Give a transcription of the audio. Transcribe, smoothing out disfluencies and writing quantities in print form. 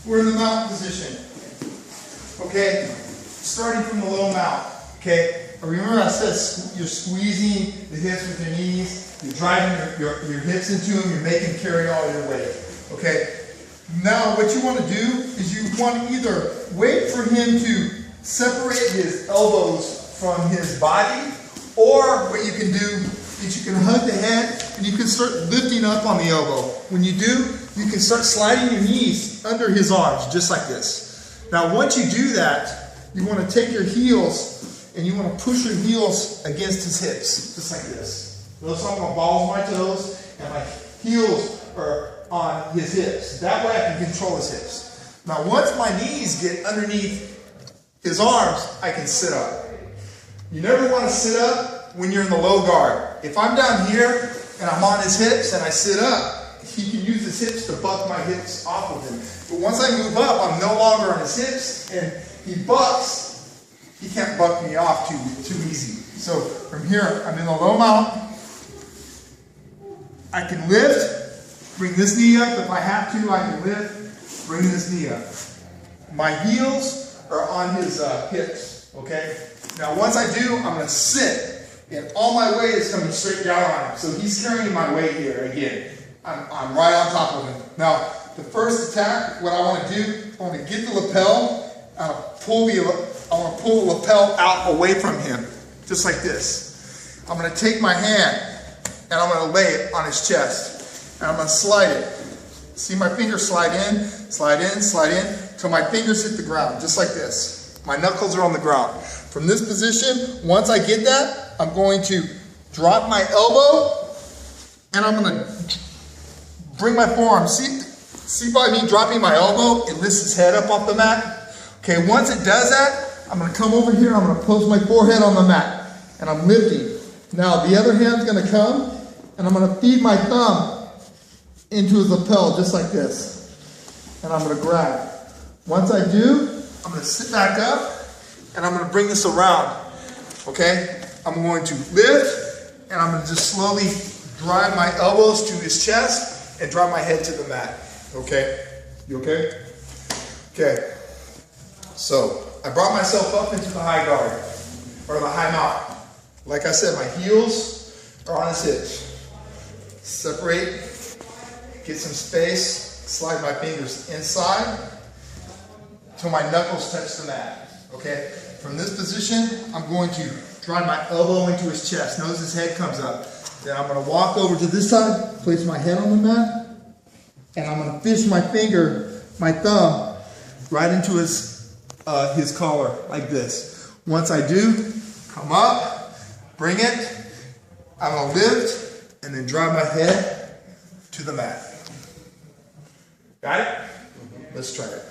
we're in the mount position. Okay, starting from the low mount. Okay, remember I said you're squeezing the hips with your knees, you're driving your hips into them, you're making them carry all your weight. Okay, now what you want to do is you want to either wait for him to separate his elbows from his body, or what you can do is you can hug the head and you can start lifting up on the elbow. When you do, you can start sliding your knees under his arms, just like this. Now once you do that, you want to take your heels and you want to push your heels against his hips, just like this. Notice I'm going to balls my toes and my heels are on his hips. That way I can control his hips. Now once my knees get underneath his arms, I can sit up. You never want to sit up when you're in the low guard. If I'm down here and I'm on his hips and I sit up, he can use his hips to buck my hips off of him. But once I move up, I'm no longer on his hips and he bucks, he can't buck me off too easy. So from here, I'm in the low mount. I can lift, bring this knee up. If I have to, I can lift, bring this knee up. My heels are on his hips, okay? Now once I do, I'm going to sit, and all my weight is coming straight down on him. So he's carrying my weight here again. I'm right on top of him. Now the first attack, what I want to do, I want to get the lapel, I want to pull the lapel out away from him, just like this. I'm going to take my hand and I'm going to lay it on his chest, and I'm going to slide it. See my fingers slide in, slide in, slide in, till my fingers hit the ground, just like this. My knuckles are on the ground. From this position, once I get that, I'm going to drop my elbow and I'm going to bring my forearm. See by me dropping my elbow, it lifts his head up off the mat. Okay, once it does that, I'm going to come over here, I'm going to post my forehead on the mat and I'm lifting. Now the other hand's going to come and I'm going to feed my thumb into his lapel just like this. And I'm going to grab. Once I do, I'm going to sit back up and I'm going to bring this around, okay? I'm going to lift and I'm going to just slowly drive my elbows to his chest and drive my head to the mat, okay? You okay? Okay. So I brought myself up into the high guard, or the high mount. Like I said, my heels are on his hips. Separate, get some space, slide my fingers inside till my knuckles touch the mat. Okay, from this position, I'm going to drive my elbow into his chest. Notice his head comes up. Then I'm going to walk over to this side, place my head on the mat, and I'm going to fish my thumb, right into his collar, like this. Once I do, come up, bring it, I'm going to lift, and then drive my head to the mat. Got it? Let's try it.